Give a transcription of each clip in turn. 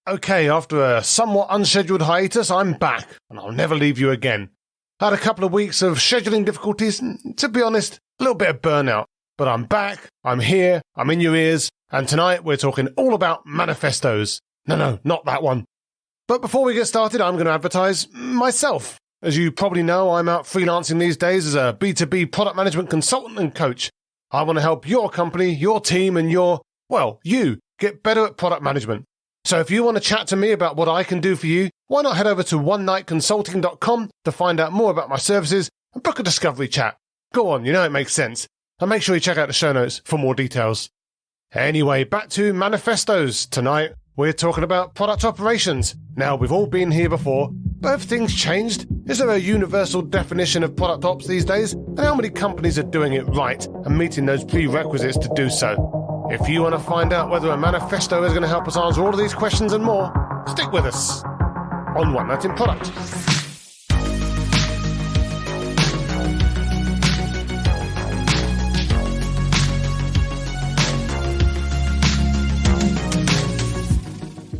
Okay, after a somewhat unscheduled hiatus, I'm back, and I'll never leave you again. I had a couple of weeks of scheduling difficulties, and to be honest, a little bit of burnout. But I'm back, I'm here, I'm in your ears, and tonight we're talking all about manifestos. No, not that one. But before we get started, I'm going to advertise myself. As you probably know, I'm out freelancing these days as a B2B product management consultant and coach. I want to help your company, your team, and you get better at product management. So if you want to chat to me about what I can do for you, why not head over to onenightconsulting.com to find out more about my services and book a discovery chat. Go on, you know it makes sense. And make sure you check out the show notes for more details. Anyway, back to manifestos. Tonight, we're talking about product operations. Now, we've all been here before, but have things changed? Is there a universal definition of product ops these days? And how many companies are doing it right and meeting those prerequisites to do so? If you want to find out whether a manifesto is going to help us answer all of these questions and more, stick with us on One Night in Product.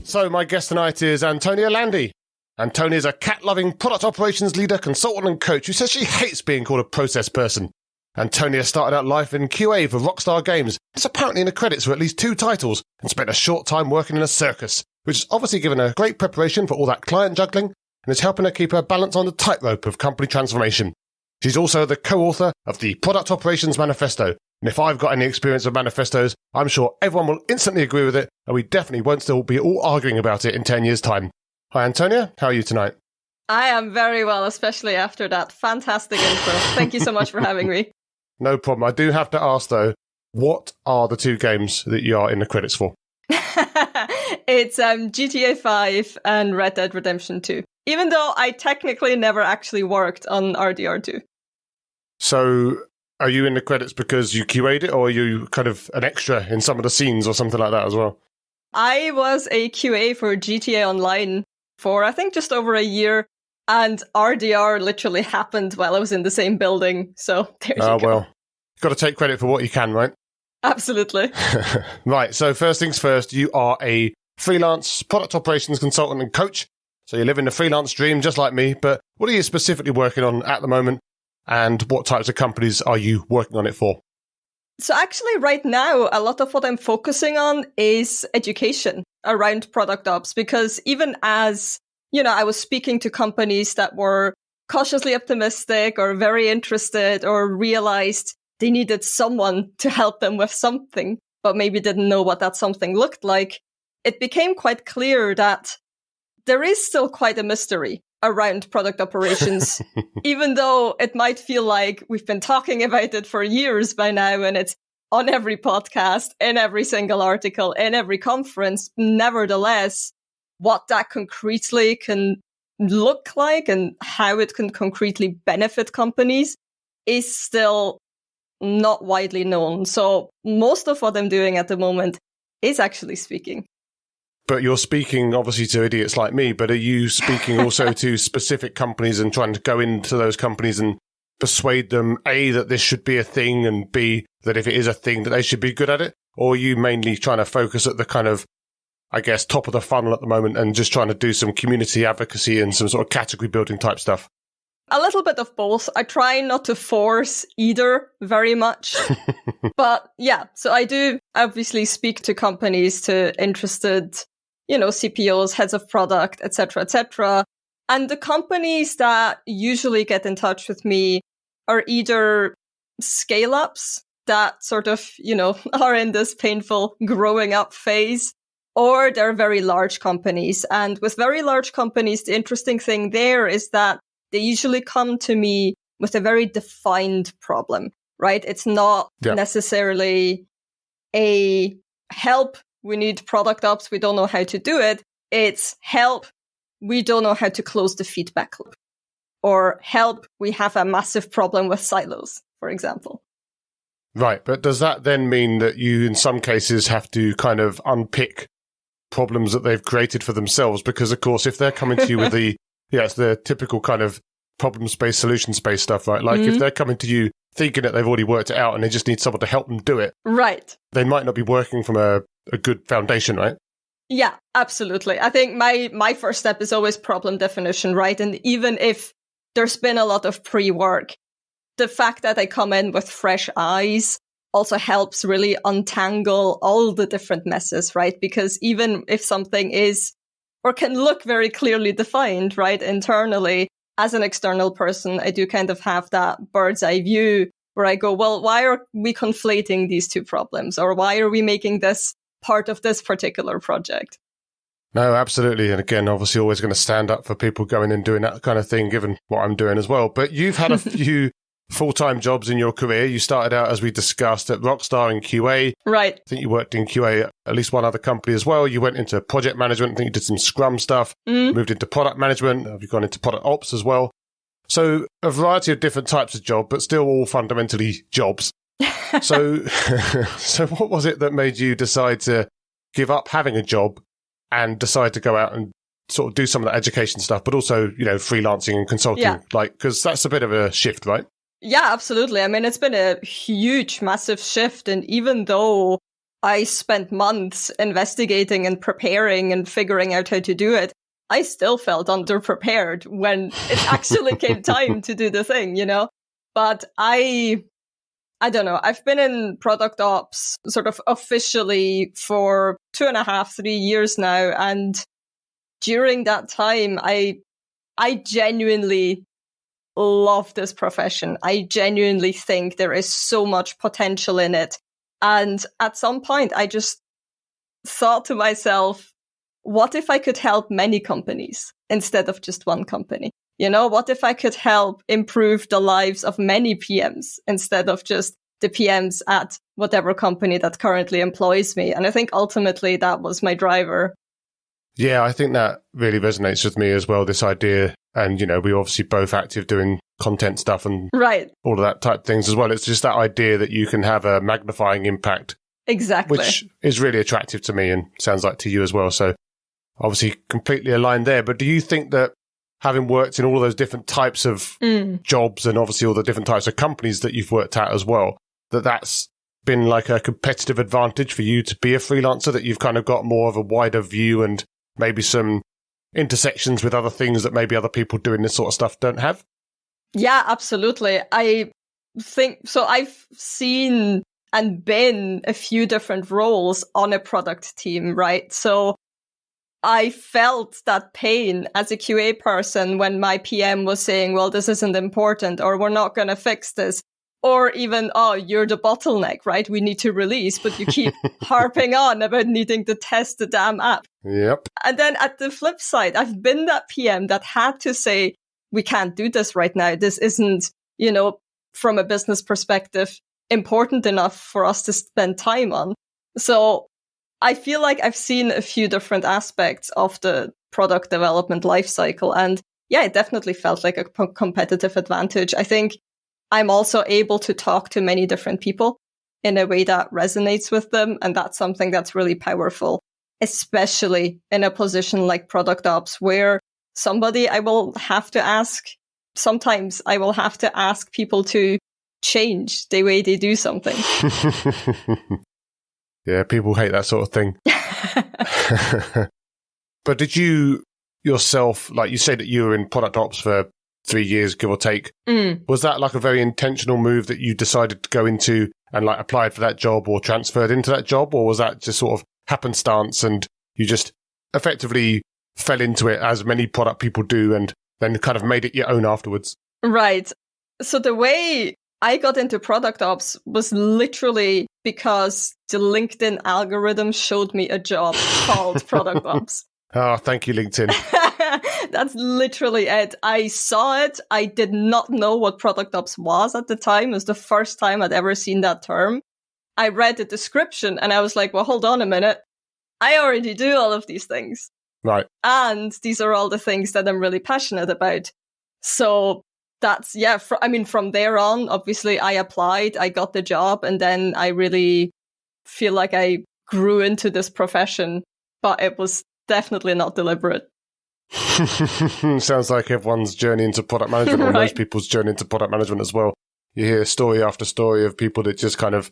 So my guest tonight is Antonia Landi. Antonia is a cat-loving product operations leader, consultant and coach who says she hates being called a process person. Antonia started out life in QA for Rockstar Games. It's apparently in the credits for at least 2 titles and spent a short time working in a circus, which has obviously given her great preparation for all that client juggling and is helping her keep her balance on the tightrope of company transformation. She's also the co-author of the Product Operations Manifesto, and if I've got any experience with manifestos, I'm sure everyone will instantly agree with it, and we definitely won't still be all arguing about it in 10 years' time. Hi Antonia, how are you tonight? I am very well, especially after that fantastic intro. Thank you so much for having me. No problem. I do have to ask, though, what are the 2 games that you are in the credits for? It's GTA 5 and Red Dead Redemption 2, even though I technically never actually worked on RDR2. So, are you in the credits because you QA'd it, or are you kind of an extra in some of the scenes or something like that as well? I was a QA for GTA Online for, I think, just over a year. And RDR literally happened while I was in the same building. So there you go. Well, you've got to take credit for what you can, right? Absolutely. Right. So first things first, you are a freelance product operations consultant and coach. So you live in the freelance dream just like me. But what are you specifically working on at the moment? And what types of companies are you working on it for? So actually right now, a lot of what I'm focusing on is education around product ops, because even as I was speaking to companies that were cautiously optimistic or very interested or realized they needed someone to help them with something, but maybe didn't know what that something looked like. It became quite clear that there is still quite a mystery around product operations, even though it might feel like we've been talking about it for years by now and it's on every podcast, in every single article, in every conference. Nevertheless, what that concretely can look like and how it can concretely benefit companies is still not widely known. So most of what I'm doing at the moment is actually speaking. But you're speaking obviously to idiots like me, but are you speaking also to specific companies and trying to go into those companies and persuade them, A, that this should be a thing, and B, that if it is a thing, that they should be good at it? Or are you mainly trying to focus at the kind of, I guess, top of the funnel at the moment and just trying to do some community advocacy and some sort of category building type stuff? A little bit of both. I try not to force either very much. But yeah, so I do obviously speak to companies, to interested, CPOs, heads of product, etc., etc. And the companies that usually get in touch with me are either scale-ups that sort of, are in this painful growing up phase, or they're very large companies. And with very large companies, the interesting thing there is that they usually come to me with a very defined problem, right? It's not necessarily a help, we need product ops, we don't know how to do it. It's help, we don't know how to close the feedback loop. Or help, we have a massive problem with silos, for example. Right, but does that then mean that you, in some cases, have to kind of unpick problems that they've created for themselves? Because, of course, if they're coming to you with it's the typical kind of problem-based, solutions-based stuff, right? Like, if they're coming to you thinking that they've already worked it out and they just need someone to help them do it. Right. They might not be working from a good foundation, right? Yeah, absolutely. I think my first step is always problem definition, right? And even if there's been a lot of pre-work, the fact that I come in with fresh eyes also helps really untangle all the different messes, right? Because even if something is or can look very clearly defined, right, internally, as an external person, I do kind of have that bird's eye view where I go, well, why are we conflating these two problems? Or why are we making this part of this particular project? No, absolutely. And again, obviously always going to stand up for people going and doing that kind of thing, given what I'm doing as well. But you've had a few full-time jobs in your career. You started out, as we discussed, at Rockstar in QA. Right. I think you worked in QA at least one other company as well. You went into project management. I think you did some Scrum stuff, moved into product management. Have you gone into product ops as well? So a variety of different types of job, but still all fundamentally jobs. So what was it that made you decide to give up having a job and decide to go out and sort of do some of that education stuff, but also, freelancing and consulting, because that's a bit of a shift, right? Yeah, absolutely. I mean, it's been a huge, massive shift. And even though I spent months investigating and preparing and figuring out how to do it, I still felt underprepared when it actually came time to do the thing, But I don't know. I've been in product ops sort of officially for 2.5, 3 years now. And during that time, I genuinely love this profession. I genuinely think there is so much potential in it. And at some point, I just thought to myself, what if I could help many companies instead of just one company? What if I could help improve the lives of many PMs instead of just the PMs at whatever company that currently employs me? And I think ultimately that was my driver. Yeah, I think that really resonates with me as well, this idea. And, we're obviously both active doing content stuff and all of that type of things as well. It's just that idea that you can have a magnifying impact. Exactly. Which is really attractive to me and sounds like to you as well. So obviously completely aligned there. But do you think that having worked in all of those different types of jobs and obviously all the different types of companies that you've worked at as well, that's been like a competitive advantage for you to be a freelancer, that you've kind of got more of a wider view and maybe some intersections with other things that maybe other people doing this sort of stuff don't have? Yeah, absolutely. I think so. I've seen and been a few different roles on a product team, right? So I felt that pain as a QA person when my PM was saying, well, this isn't important, or we're not going to fix this. Or even, oh, you're the bottleneck, right? We need to release, but you keep harping on about needing to test the damn app. Yep. And then at the flip side, I've been that PM that had to say, we can't do this right now. This isn't, from a business perspective, important enough for us to spend time on. So I feel like I've seen a few different aspects of the product development lifecycle. And yeah, it definitely felt like a competitive advantage. I think I'm also able to talk to many different people in a way that resonates with them. And that's something that's really powerful, especially in a position like product ops, where sometimes I will have to ask people to change the way they do something. Yeah, people hate that sort of thing. But did you yourself, like you said that you were in product ops for 3 years, give or take. Was that like a very intentional move that you decided to go into and like applied for that job or transferred into that job? Or was that just sort of happenstance and you just effectively fell into it as many product people do and then kind of made it your own afterwards? Right. So the way I got into product ops was literally because the LinkedIn algorithm showed me a job called product ops. Oh, thank you, LinkedIn. That's literally it. I saw it. I did not know what product ops was at the time. It was the first time I'd ever seen that term. I read the description and I was like, well, hold on a minute. I already do all of these things. Right. And these are all the things that I'm really passionate about. So that's, from there on, obviously I applied, I got the job, and then I really feel like I grew into this profession, but it was definitely not deliberate. Sounds like everyone's journey into product management, or most people's journey into product management as well. You hear story after story of people that just kind of,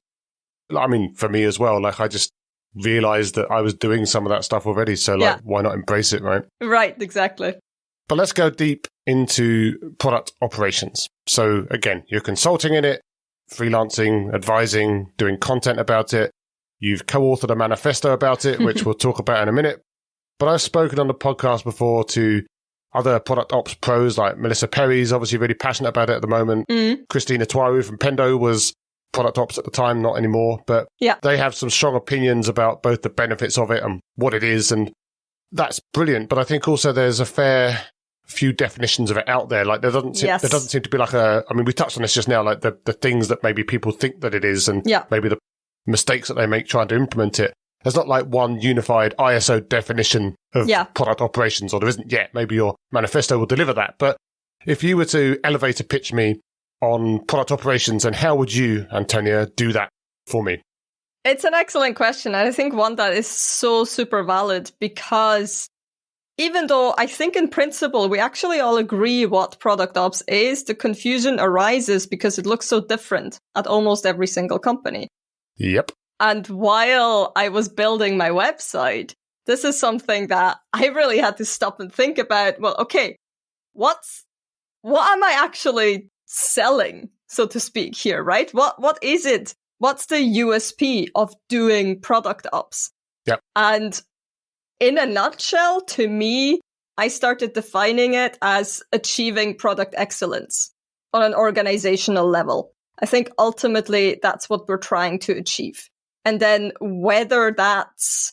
for me as well, like I just realized that I was doing some of that stuff already. So why not embrace it, right? Right, exactly. But let's go deep into product operations. So again, you're consulting in it, freelancing, advising, doing content about it. You've co-authored a manifesto about it, which we'll talk about in a minute. But I've spoken on the podcast before to other product ops pros, like Melissa Perry's obviously really passionate about it at the moment. Christina Twaru from Pendo was product ops at the time, not anymore. But they have some strong opinions about both the benefits of it and what it is. And that's brilliant. But I think also there's a fair few definitions of it out there. Like there doesn't seem to be like we touched on this just now, like the things that maybe people think that it is and maybe the mistakes that they make trying to implement it. There's not like one unified ISO definition of product operations, or there isn't yet. Maybe your manifesto will deliver that. But if you were to elevator pitch me on product operations, and how would you, Antonia, do that for me? It's an excellent question. And I think one that is so super valid, because even though I think in principle, we actually all agree what product ops is, the confusion arises because it looks so different at almost every single company. Yep. And while I was building my website, this is something that I really had to stop and think about. Well, okay, what am I actually selling, so to speak, here, right? What is it? What's the USP of doing product ops? Yep. And in a nutshell, to me, I started defining it as achieving product excellence on an organizational level. I think ultimately that's what we're trying to achieve. And then whether that's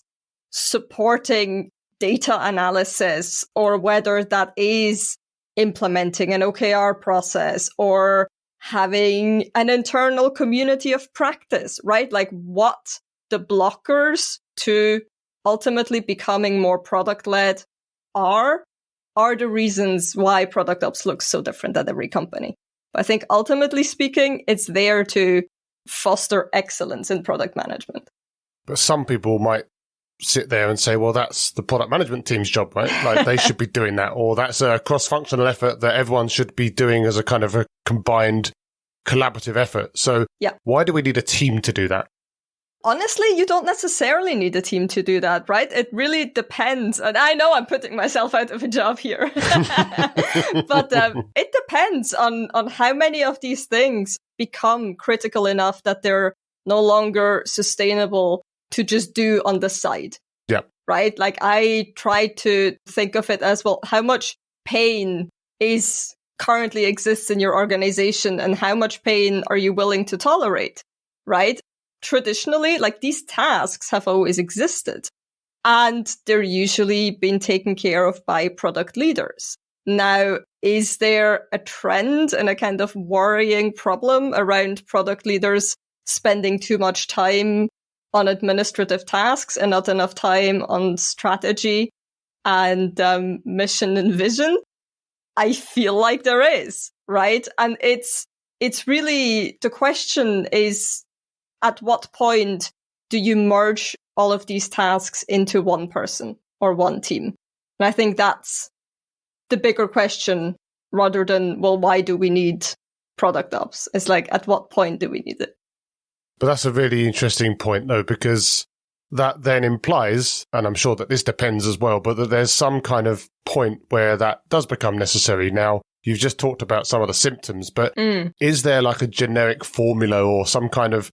supporting data analysis or whether that is implementing an OKR process or having an internal community of practice, right? Like what the blockers to ultimately becoming more product-led are the reasons why product ops looks so different at every company. But I think ultimately speaking, it's there to foster excellence in product management. But some people might sit there and say, well, that's the product management team's job, right? Like they should be doing that, or that's a cross-functional effort that everyone should be doing as a kind of a combined collaborative effort. So why do we need a team to do that? Honestly, you don't necessarily need a team to do that, right? It really depends. And I know I'm putting myself out of a job here. But it depends on how many of these things become critical enough that they're no longer sustainable to just do on the side. Yeah. Right? Like I try to think of it as, well, how much pain currently exists in your organization and how much pain are you willing to tolerate? Right? Traditionally, like these tasks have always existed and they're usually been taken care of by product leaders. Now, is there a trend and a kind of worrying problem around product leaders spending too much time on administrative tasks and not enough time on strategy and mission and vision? I feel like there is, right? And it's really, the question is, at what point do you merge all of these tasks into one person or one team? And I think that's the bigger question rather than, well, why do we need product ops? It's like, at what point do we need it? But that's a really interesting point, though, because that then implies, and I'm sure that this depends as well, but that there's some kind of point where that does become necessary. Now, you've just talked about some of the symptoms, but is there like a generic formula or some kind of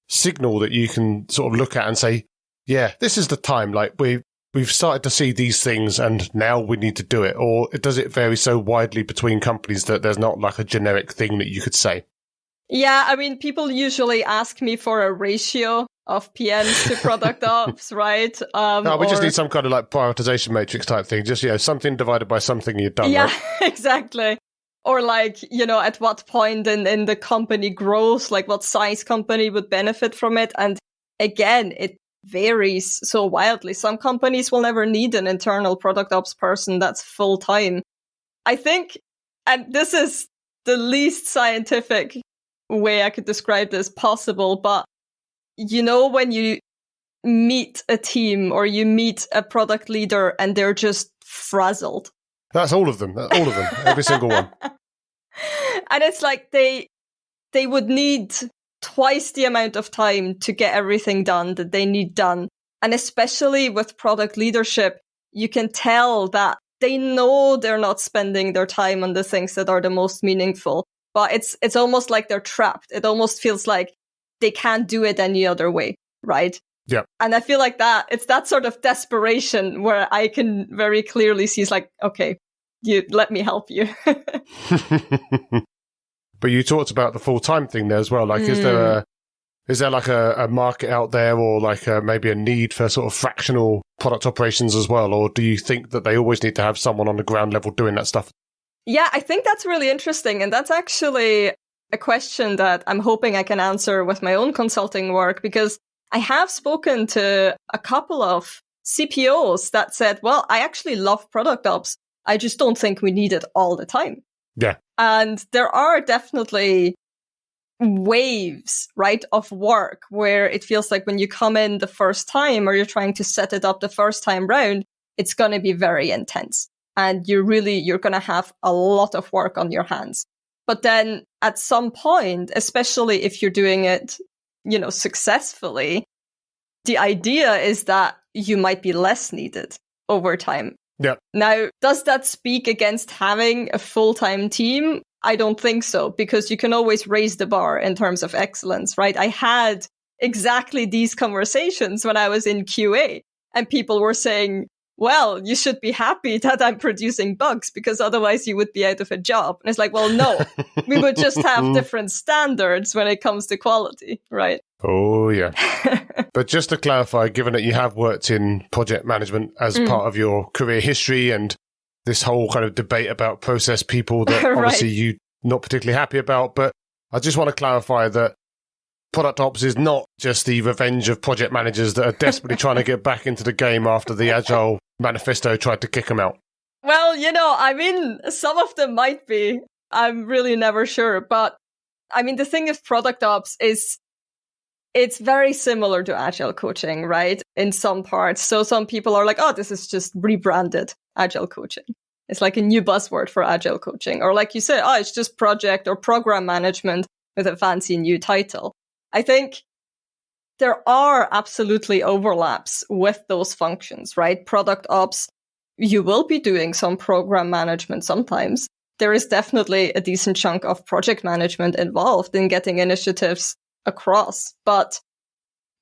signal that you can sort of look at and say, yeah, this is the time, like we've started to see these things and now we need to do it? Or does it vary so widely between companies that there's not like a generic thing that you could say? Yeah, I mean, people usually ask me for a ratio of PMs to product ops, right? No, we just need some kind of like prioritization matrix type thing. Just, something divided by something you've done, yeah, right? Exactly. Or like, at what point in the company growth, like what size company would benefit from it. And again, it varies so wildly. Some companies will never need an internal product ops person that's full time. I think, and this is the least scientific way I could describe this possible, but when you meet a team or you meet a product leader and they're just frazzled. That's all of them, every single one. And it's like they would need twice the amount of time to get everything done that they need done. And especially with product leadership, you can tell that they know they're not spending their time on the things that are the most meaningful, but it's almost like they're trapped. It almost feels like they can't do it any other way, right? Yeah. And I feel like it's that sort of desperation where I can very clearly see it's like, okay, you let me help you. But you talked about the full-time thing there as well. Like, is there like a market out there, or like maybe a need for sort of fractional product operations as well? Or do you think that they always need to have someone on the ground level doing that stuff? Yeah, I think that's really interesting. And that's actually a question that I'm hoping I can answer with my own consulting work, because I have spoken to a couple of CPOs that said, well, I actually love product ops. I just don't think we need it all the time. Yeah. And there are definitely waves, right, of work where it feels like when you come in the first time or you're trying to set it up the first time round, it's going to be very intense. And you're going to have a lot of work on your hands. But then at some point, especially if you're doing it, successfully, the idea is that you might be less needed over time. Yeah. Now, does that speak against having a full-time team? I don't think so, because you can always raise the bar in terms of excellence, right? I had exactly these conversations when I was in QA, and people were saying, well, you should be happy that I'm producing bugs because otherwise you would be out of a job. And it's like, well, no, we would just have different standards when it comes to quality, right? Oh, yeah. But just to clarify, given that you have worked in project management as part of your career history and this whole kind of debate about process people that Right. obviously you're not particularly happy about, but I just want to clarify that product ops is not just the revenge of project managers that are desperately trying to get back into the game after the Agile Manifesto tried to kick them out. Well, I mean, some of them might be. I'm really never sure. But I mean, the thing with product ops is it's very similar to Agile coaching, right? In some parts. So some people are like, oh, this is just rebranded Agile coaching. It's like a new buzzword for Agile coaching. Or like you said, oh, it's just project or program management with a fancy new title. I think there are absolutely overlaps with those functions, right? Product ops, you will be doing some program management sometimes. There is definitely a decent chunk of project management involved in getting initiatives across. But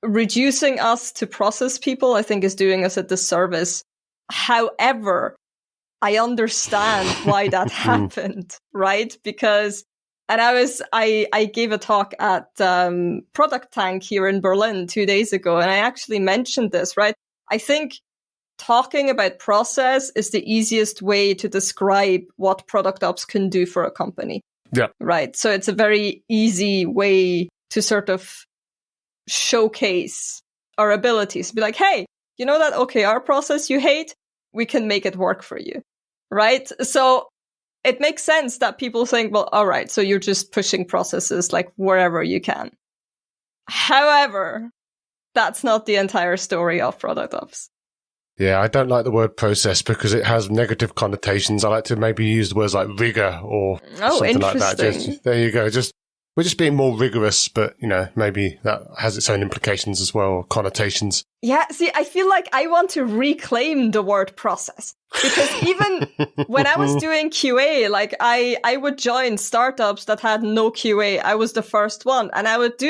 reducing us to process people, I think, is doing us a disservice. However, I understand why that happened, right? Because and I gave a talk at Product Tank here in Berlin 2 days ago, and I actually mentioned this, right? I think talking about process is the easiest way to describe what product ops can do for a company. Yeah. Right. So it's a very easy way to sort of showcase our abilities. Be like, hey, you know that OKR process you hate? We can make it work for you. Right. So it makes sense that people think, well, all right, so you're just pushing processes like wherever you can. However, that's not the entire story of product ops. Yeah, I don't like the word process because it has negative connotations. I like to maybe use the words like rigor or something like that. There you go. We're just being more rigorous, but, maybe that has its own implications as well, or connotations. Yeah, see, I feel like I want to reclaim the word process. Because even when I was doing QA, like I would join startups that had no QA. I was the first one. And I would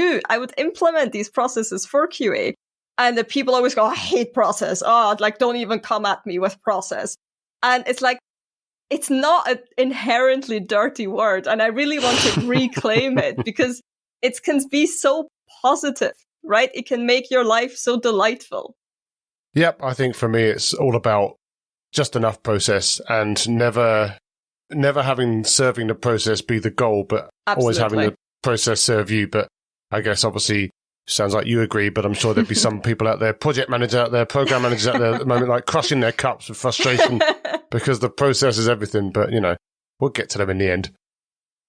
implement these processes for QA. And the people always go, I hate process. Oh, like, don't even come at me with process. And it's like, it's not an inherently dirty word. And I really want to reclaim it because it can be so positive, right? It can make your life so delightful. Yep. I think for me, it's all about just enough process and never serving the process be the goal, but always having the process serve you. But I guess obviously sounds like you agree, but I'm sure there'd be some people out there, project managers out there, program managers out there at the moment, like crushing their cups with frustration because the process is everything. But, we'll get to them in the end.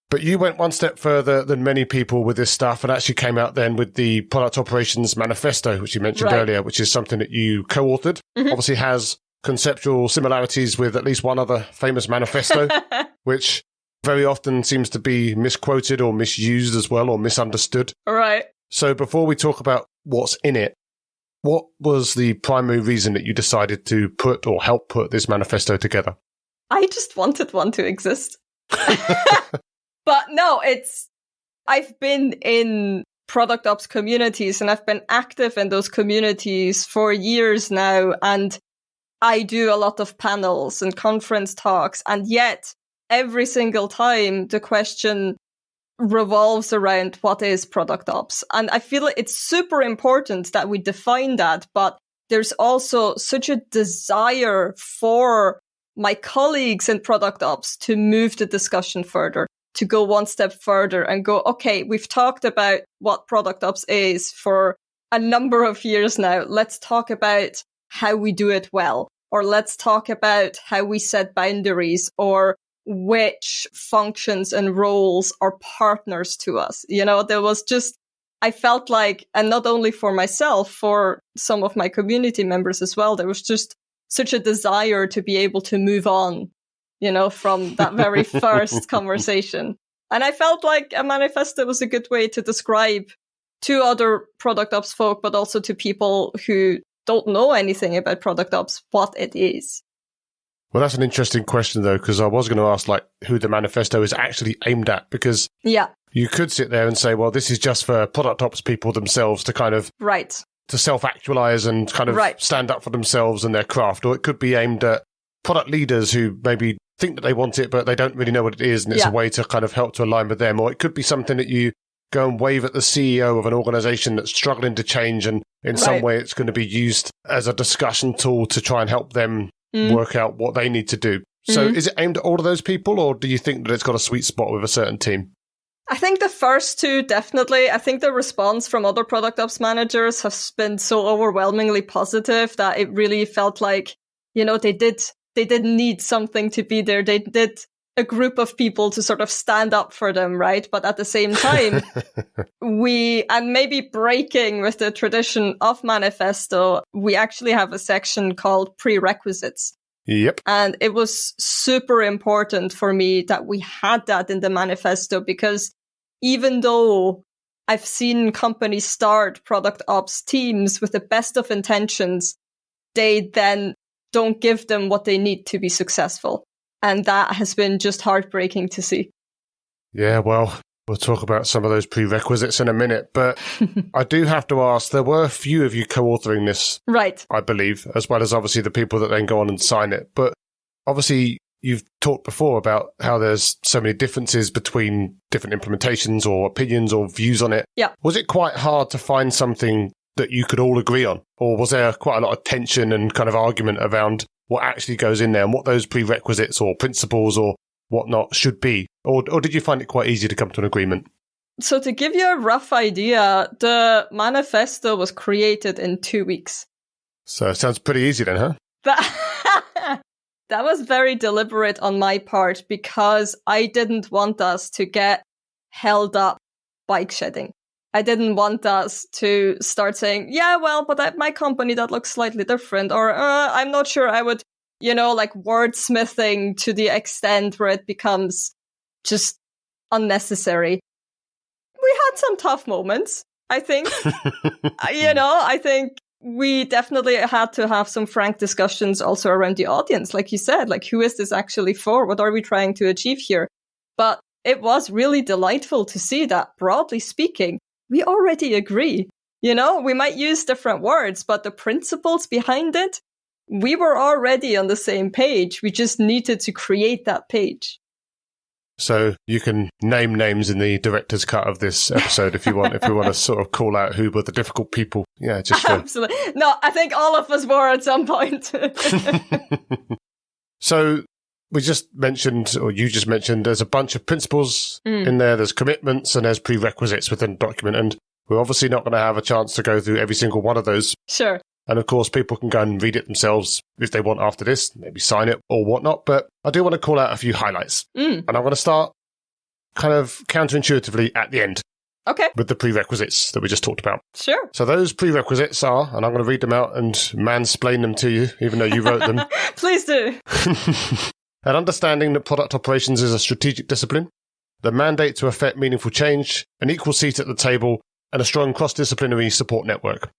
But you went one step further than many people with this stuff and actually came out then with the Product Operations Manifesto, which you mentioned earlier, which is something that you co-authored. Mm-hmm. Obviously has conceptual similarities with at least one other famous manifesto, which very often seems to be misquoted or misused as well or misunderstood. Right. So before we talk about what's in it, what was the primary reason that you decided to put or help put this manifesto together? I just wanted one to exist. But no, I've been in product ops communities and I've been active in those communities for years now. And I do a lot of panels and conference talks. And yet every single time the question revolves around what is product ops. And I feel it's super important that we define that. But there's also such a desire for my colleagues in product ops to move the discussion further, to go one step further and go, okay, we've talked about what product ops is for a number of years now. Let's talk about how we do it well, or let's talk about how we set boundaries, or which functions and roles are partners to us. There was just, I felt like, and not only for myself, for some of my community members as well, there was just such a desire to be able to move on, from that very first conversation. And I felt like a manifesto was a good way to describe to other product ops folk, but also to people who don't know anything about product ops, what it is. Well, that's an interesting question, though, because I was going to ask, who the manifesto is actually aimed at, because you could sit there and say, well, this is just for product ops people themselves to kind of to self-actualize and kind of stand up for themselves and their craft, or it could be aimed at product leaders who maybe think that they want it, but they don't really know what it is, and it's a way to kind of help to align with them. Or it could be something that you go and wave at the CEO of an organization that's struggling to change, and in some way it's going to be used as a discussion tool to try and help them work out what they need to do. So is it aimed at all of those people, or do you think that it's got a sweet spot with a certain team? I think the first two, definitely. I think the response from other product ops managers has been so overwhelmingly positive that it really felt like, they didn't need something to be there. They did a group of people to sort of stand up for them, right? But at the same time, and maybe breaking with the tradition of Manifesto, we actually have a section called prerequisites. Yep. And it was super important for me that we had that in the manifesto, because even though I've seen companies start product ops teams with the best of intentions, they then don't give them what they need to be successful. And that has been just heartbreaking to see. Yeah, well, we'll talk about some of those prerequisites in a minute. But I do have to ask, there were a few of you co-authoring this, I believe, as well as obviously the people that then go on and sign it. But obviously, you've talked before about how there's so many differences between different implementations or opinions or views on it. Yeah. Was it quite hard to find something that you could all agree on? Or was there quite a lot of tension and kind of argument around what actually goes in there and what those prerequisites or principles or whatnot should be? Or did you find it quite easy to come to an agreement? So to give you a rough idea, the manifesto was created in 2 weeks. So it sounds pretty easy then, huh? That was very deliberate on my part, because I didn't want us to get held up bike shedding. I didn't want us to start saying, yeah, well, but at my company that looks slightly different, or I'm not sure I would, wordsmithing to the extent where it becomes just unnecessary. We had some tough moments, I think. I think we definitely had to have some frank discussions also around the audience. Like you said, who is this actually for? What are we trying to achieve here? But it was really delightful to see that, broadly speaking, we already agree. We might use different words, but the principles behind it, we were already on the same page. We just needed to create that page. So you can name names in the director's cut of this episode if you want, if we want to sort of call out who were the difficult people. Yeah, just for... Absolutely. No, I think all of us were at some point. So we just mentioned, or you just mentioned, there's a bunch of principles in there. There's commitments and there's prerequisites within the document. And we're obviously not going to have a chance to go through every single one of those. Sure. And of course, people can go and read it themselves if they want after this, maybe sign it or whatnot. But I do want to call out a few highlights. And I'm going to start kind of counterintuitively at the end. Okay. With the prerequisites that we just talked about. Sure. So those prerequisites are, and I'm going to read them out and mansplain them to you, even though you wrote them. Please do. An understanding that product operations is a strategic discipline, the mandate to effect meaningful change, an equal seat at the table, and a strong cross-disciplinary support network.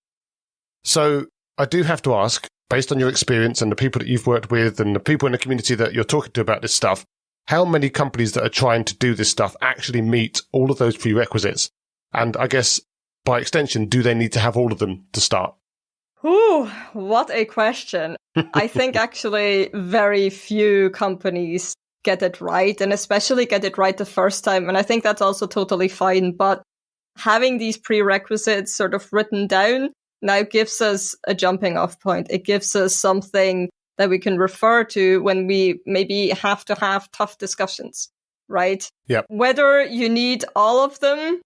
So I do have to ask, based on your experience and the people that you've worked with and the people in the community that you're talking to about this stuff, how many companies that are trying to do this stuff actually meet all of those prerequisites? And I guess, by extension, do they need to have all of them to start? Ooh, what a question. I think actually very few companies get it right, and especially get it right the first time. And I think that's also totally fine. But having these prerequisites sort of written down now gives us a jumping off point. It gives us something that we can refer to when we maybe have to have tough discussions, right? Yep. Whether you need all of them,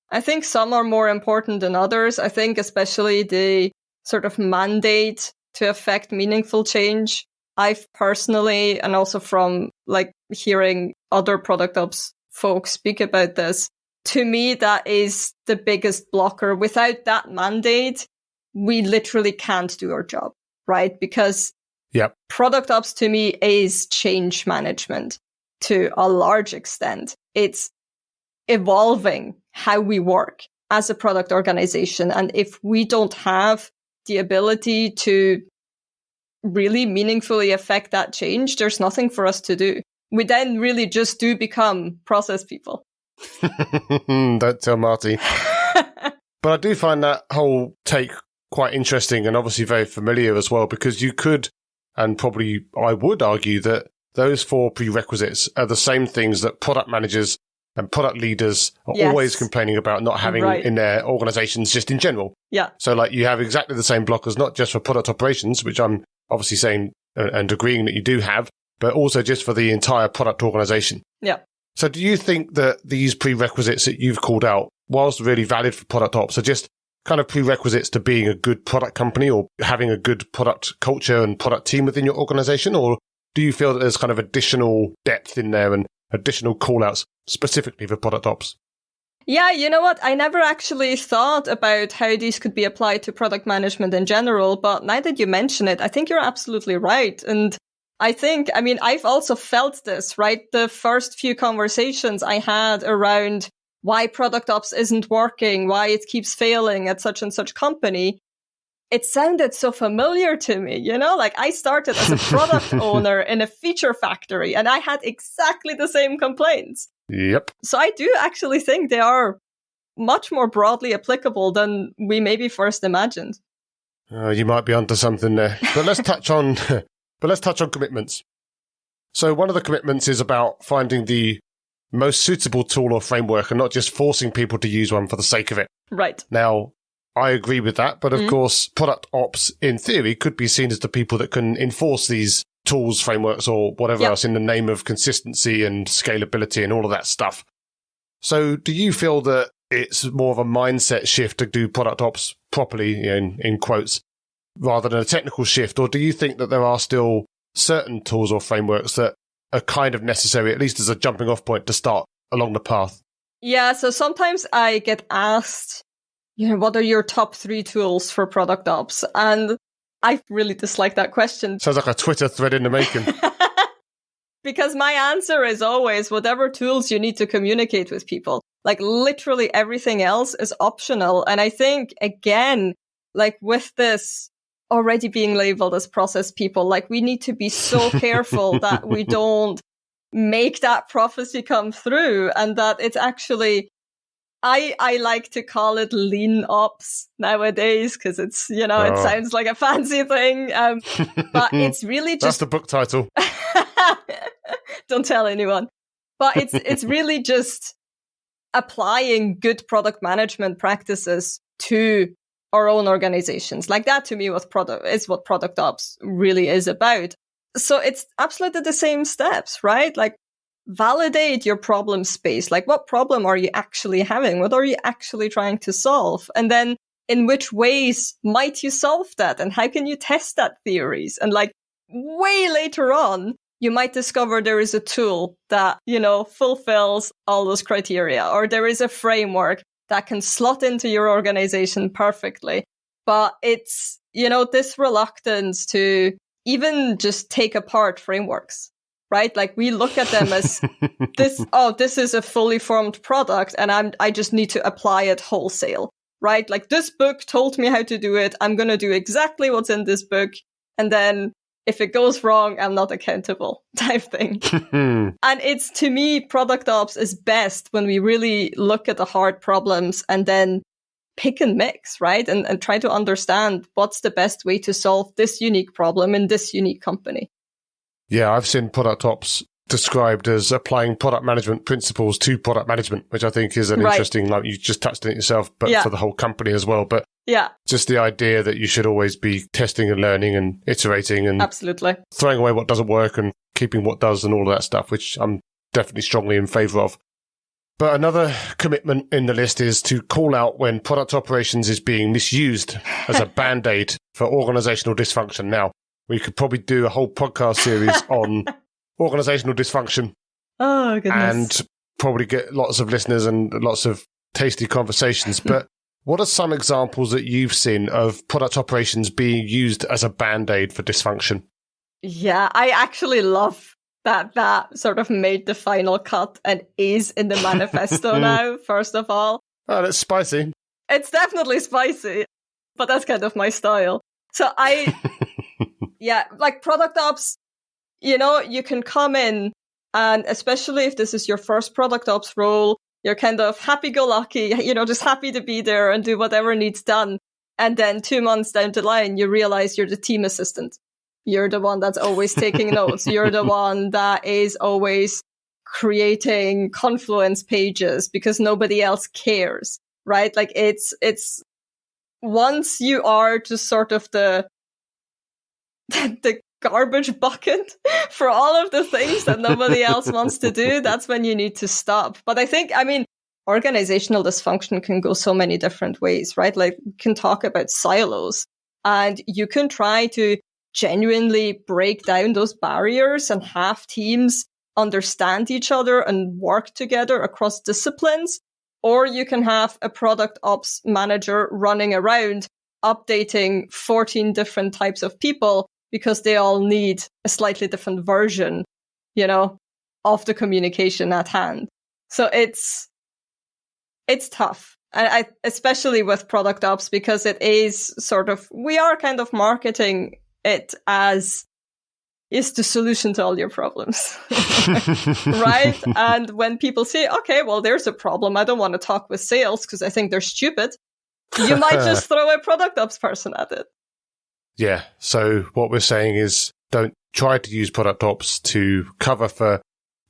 I think some are more important than others. I think especially the sort of mandate to affect meaningful change. I've personally, and also from like hearing other product ops folks speak about this, to me, that is the biggest blocker. Without that mandate, we literally can't do our job, right? Because product ops to me is change management to a large extent. It's evolving how we work as a product organization. And if we don't have the ability to really meaningfully affect that change, there's nothing for us to do. We then really just do become process people. Don't tell Marty. But I do find that whole take quite interesting and obviously very familiar as well, because you could, and probably I would argue, that those 4 prerequisites are the same things that product managers and product leaders are always complaining about not having in their organizations just in general. Yeah. So like you have exactly the same blockers, not just for product operations, which I'm obviously saying and agreeing that you do have, but also just for the entire product organization. Yeah. So do you think that these prerequisites that you've called out, whilst really valid for product ops, are just kind of prerequisites to being a good product company or having a good product culture and product team within your organization? Or do you feel that there's kind of additional depth in there and additional call-outs specifically for product ops? Yeah, you know what? I never actually thought about how these could be applied to product management in general, but now that you mention it, I think you're absolutely right. And I think, I mean, I've also felt this, right? The first few conversations I had around why product ops isn't working, why it keeps failing at such and such company, it sounded so familiar to me, you know, like I started as a product owner in a feature factory and I had exactly the same complaints. Yep. So I do actually think they are much more broadly applicable than we maybe first imagined. You might be onto something there. But let's touch on commitments. So one of the commitments is about finding the most suitable tool or framework and not just forcing people to use one for the sake of it. Right. Now, I agree with that, but of course, product ops, in theory, could be seen as the people that can enforce these tools, frameworks, or whatever else in the name of consistency and scalability and all of that stuff. So do you feel that it's more of a mindset shift to do product ops properly, in quotes, rather than a technical shift? Or do you think that there are still certain tools or frameworks that are kind of necessary, at least as a jumping off point to start along the path? Yeah, so sometimes I get asked, what are your top 3 tools for product ops? And I really dislike that question. Sounds like a Twitter thread in the making. Because my answer is always whatever tools you need to communicate with people. Like literally everything else is optional. And I think, again, like with this already being labeled as process people, like we need to be so careful that we don't make that prophecy come through and that it's actually... I like to call it lean ops nowadays because it's, it sounds like a fancy thing. But it's really just... That's the book title. Don't tell anyone. But it's really just applying good product management practices to our own organizations. Like that to me is what product ops really is about. So it's absolutely the same steps, right? Like validate your problem space. Like what problem are you actually having? What are you actually trying to solve? And then in which ways might you solve that? And how can you test that theories? And like way later on, you might discover there is a tool that, fulfills all those criteria, or there is a framework that can slot into your organization perfectly. But it's, this reluctance to even just take apart frameworks. Right? Like we look at them as this is a fully formed product and I just need to apply it wholesale. right? Like, this book told me how to do it. I'm going to do exactly what's in this book. And then if it goes wrong, I'm not accountable type thing. And it's, to me, product ops is best when we really look at the hard problems and then pick and mix, right? And try to understand what's the best way to solve this unique problem in this unique company. Yeah, I've seen product ops described as applying product management principles to product management, which I think is an interesting, like you just touched on it yourself, but for the whole company as well. But just the idea that you should always be testing and learning and iterating and absolutely throwing away what doesn't work and keeping what does and all of that stuff, which I'm definitely strongly in favor of. But another commitment in the list is to call out when product operations is being misused as a band-aid for organizational dysfunction. Now, we could probably do a whole podcast series on organizational dysfunction. Oh, goodness. And probably get lots of listeners and lots of tasty conversations. But what are some examples that you've seen of product operations being used as a band-aid for dysfunction? Yeah, I actually love that sort of made the final cut and is in the manifesto now, first of all. Oh, that's spicy. It's definitely spicy, but that's kind of my style. So like product ops, you can come in, and especially if this is your first product ops role, you're kind of happy-go-lucky, just happy to be there and do whatever needs done. And then 2 months down the line, you realize you're the team assistant. You're the one that's always taking notes. You're the one that is always creating Confluence pages because nobody else cares, right? Like it's once you are just sort of the garbage bucket for all of the things that nobody else wants to do, that's when you need to stop. But I think, organizational dysfunction can go so many different ways, right? Like, we can talk about silos, and you can try to genuinely break down those barriers and have teams understand each other and work together across disciplines. Or you can have a product ops manager running around updating 14 different types of people because they all need a slightly different version, of the communication at hand. So it's tough. And especially with product ops, because it is we are kind of marketing it as is the solution to all your problems, right? And when people say, okay, well, there's a problem, I don't want to talk with sales because I think they're stupid, you might just throw a product ops person at it. Yeah. So what we're saying is don't try to use product ops to cover for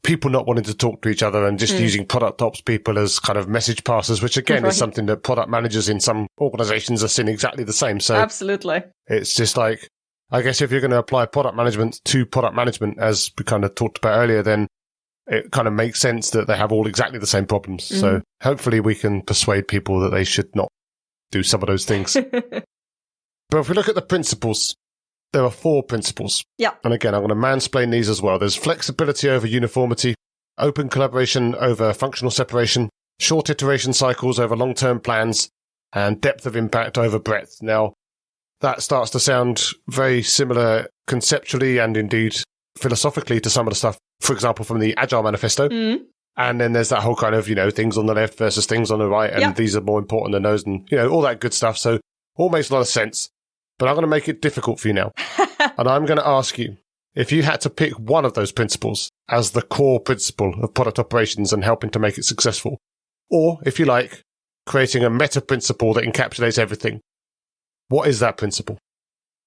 people not wanting to talk to each other and just using product ops people as kind of message passers, which again is something that product managers in some organizations are seeing exactly the same. So absolutely. It's just like, I guess if you're going to apply product management to product management, as we kind of talked about earlier, then it kind of makes sense that they have all exactly the same problems. So hopefully we can persuade people that they should not do some of those things. But if we look at the principles, there are 4 principles. Yeah. And again, I'm going to mansplain these as well. There's flexibility over uniformity, open collaboration over functional separation, short iteration cycles over long-term plans, and depth of impact over breadth. Now, that starts to sound very similar conceptually and indeed philosophically to some of the stuff, for example, from the Agile Manifesto. And then there's that whole kind of, things on the left versus things on the right, and these are more important than those, and, all that good stuff. So all makes a lot of sense. But I'm going to make it difficult for you now. And I'm going to ask you, if you had to pick one of those principles as the core principle of product operations and helping to make it successful, or, if you like, creating a meta principle that encapsulates everything, what is that principle?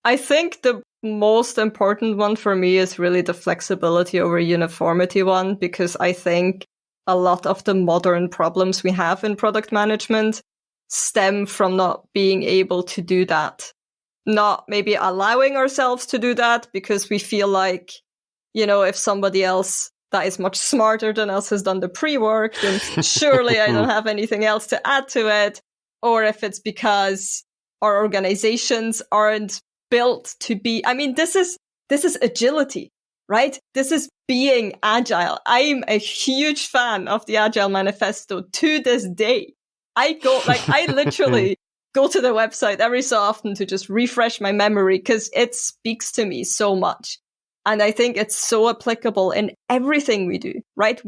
I think the most important one for me is really the flexibility over uniformity one, because I think a lot of the modern problems we have in product management stem from not being able to do that. Not maybe allowing ourselves to do that because we feel like, if somebody else that is much smarter than us has done the pre-work, then surely I don't have anything else to add to it. Or if it's because our organizations aren't built to be, this is agility, right? This is being agile. I'm a huge fan of the Agile Manifesto to this day. I literally go to the website every so often to just refresh my memory because it speaks to me so much. And I think it's so applicable in everything we do, right?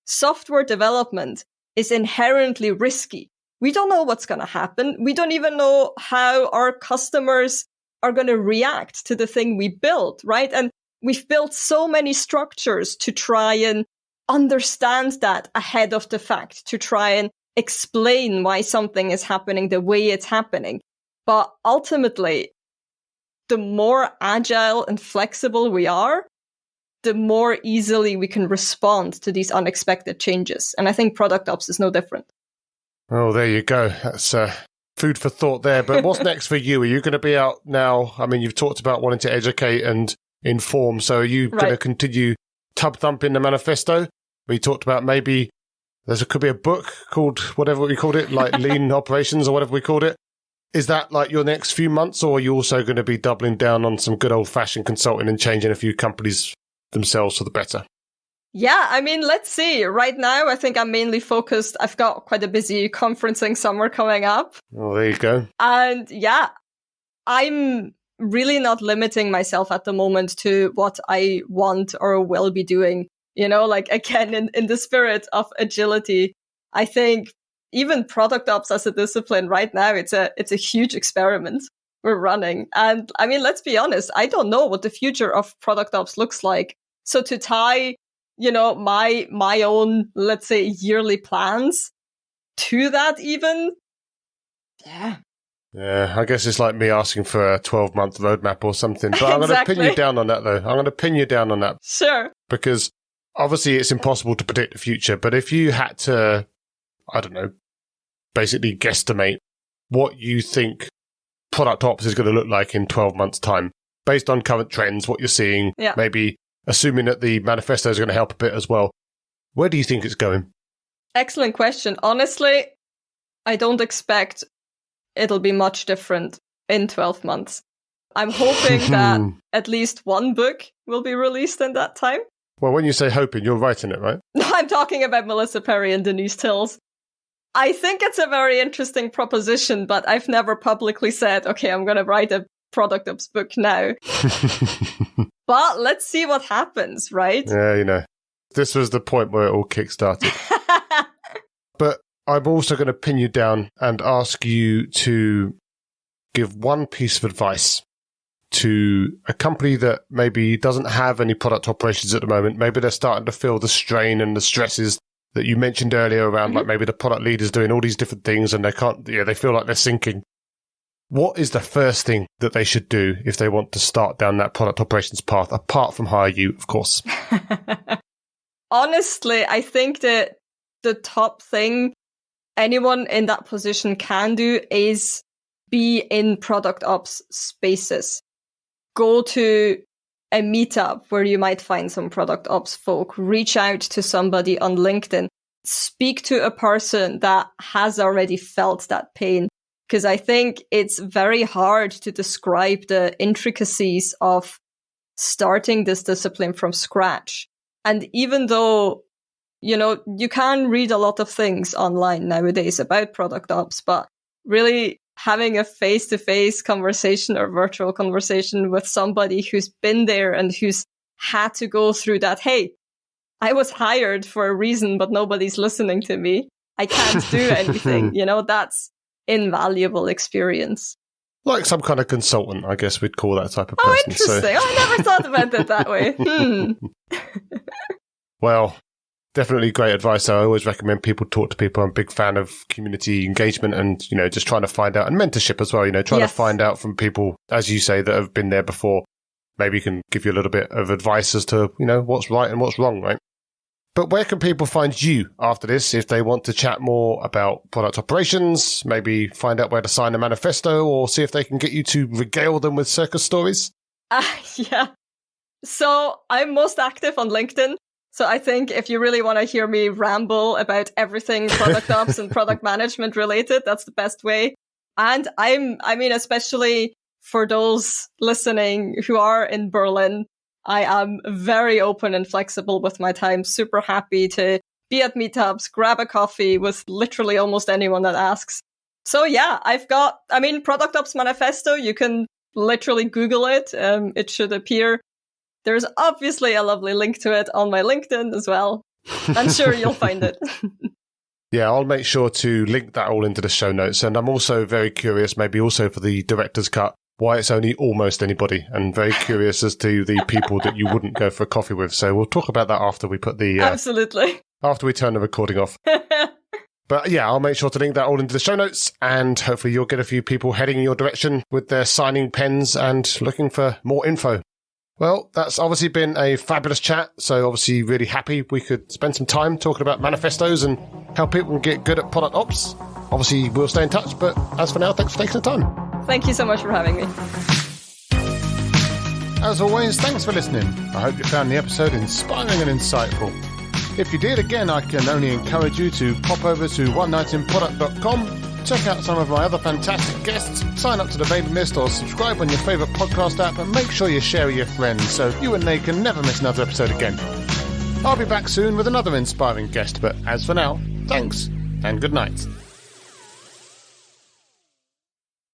Software development is inherently risky. we don't know what's going to happen. We don't even know how our customers are going to react to the thing we built, right? And we've built so many structures to try and understand that ahead of the fact, to try and explain why something is happening the way it's happening. But ultimately, the more agile and flexible we are, the more easily we can respond to these unexpected changes. And I think product ops is no different. Oh, there you go. That's food for thought there. But what's next for you? Are you going to be out now? I mean, you've talked about wanting to educate and inform. So are you going to continue tub thumping the manifesto? We talked about maybe could be a book called whatever we called it, like Lean Operations or whatever we called it. Is that like your next few months, or are you also going to be doubling down on some good old-fashioned consulting and changing a few companies themselves for the better? Yeah, I mean, let's see. Right now, I think I'm mainly focused. I've got quite a busy conferencing summer coming up. Oh, there you go. And yeah, I'm really not limiting myself at the moment to what I want or will be doing. You know, like again, in the spirit of agility, I think even product ops as a discipline right now, it's a huge experiment we're running. And I mean, let's be honest, I don't know what the future of product ops looks like. So to tie, you know, my own, let's say, yearly plans to that even, yeah. Yeah, I guess it's like me asking for a 12-month roadmap or something. But I'm going to pin you down on that, though. I'm going to pin you down on that. Sure. Because obviously it's impossible to predict the future. But if you had to, I don't know, basically guesstimate what you think product ops is going to look like in 12 months' time, based on current trends, what you're seeing, maybe assuming that the manifesto is going to help a bit as well, where do you think it's going? Excellent question. Honestly, I don't expect it'll be much different in 12 months. I'm hoping that at least one book will be released in that time. Well, when you say hoping, you're writing it, right? No, I'm talking about Melissa Perry and Denise Tills. I think it's a very interesting proposition, but I've never publicly said, okay, I'm going to write a product ops book now. But let's see what happens, right? Yeah, you know, this was the point where it all kickstarted. But I'm also going to pin you down and ask you to give one piece of advice to a company that maybe doesn't have any product operations at the moment. Maybe they're starting to feel the strain and the stresses that you mentioned earlier around, like maybe the product leaders doing all these different things and they can't, they feel like they're sinking. What is the first thing that they should do if they want to start down that product operations path, apart from hire you, of course? Honestly, I think that the top thing anyone in that position can do is be in product ops spaces. Go to a meetup where you might find some product ops folk, reach out to somebody on LinkedIn, speak to a person that has already felt that pain. Because I think it's very hard to describe the intricacies of starting this discipline from scratch. And even though, you can read a lot of things online nowadays about product ops, but really having a face-to-face conversation or virtual conversation with somebody who's been there and who's had to go through that, hey, I was hired for a reason, but nobody's listening to me. I can't do anything. That's invaluable experience. Like some kind of consultant, I guess we'd call that type of person. Oh, So. interesting. I never thought about it that way. Well, definitely great advice. I always recommend people talk to people. I'm a big fan of community engagement and, just trying to find out, and mentorship as well, trying to find out from people, as you say, that have been there before. Maybe can give you a little bit of advice as to, what's right and what's wrong, right? But where can people find you after this if they want to chat more about product operations, maybe find out where to sign a manifesto, or see if they can get you to regale them with circus stories? Yeah. So I'm most active on LinkedIn. So I think if you really want to hear me ramble about everything product ops and product management related, that's the best way. And especially for those listening who are in Berlin, I am very open and flexible with my time. Super happy to be at meetups, grab a coffee with literally almost anyone that asks. So yeah, I've got, Product Ops Manifesto. You can literally Google it. It should appear. There's obviously a lovely link to it on my LinkedIn as well. I'm sure you'll find it. Yeah, I'll make sure to link that all into the show notes. And I'm also very curious, maybe also for the director's cut, why it's only almost anybody, and very curious as to the people that you wouldn't go for a coffee with. So we'll talk about that after we put the... Absolutely. After we turn the recording off. But yeah, I'll make sure to link that all into the show notes, and hopefully you'll get a few people heading in your direction with their signing pens and looking for more info. Well, that's obviously been a fabulous chat, so obviously really happy we could spend some time talking about manifestos and how people can get good at product ops. Obviously, we'll stay in touch, but as for now, thanks for taking the time. Thank you so much for having me. As always, thanks for listening. I hope you found the episode inspiring and insightful. If you did, again, I can only encourage you to pop over to onenightinproduct.com, check out some of my other fantastic guests, sign up to the mailing list or subscribe on your favourite podcast app, and make sure you share with your friends so you and they can never miss another episode again. I'll be back soon with another inspiring guest, but as for now, thanks and good night.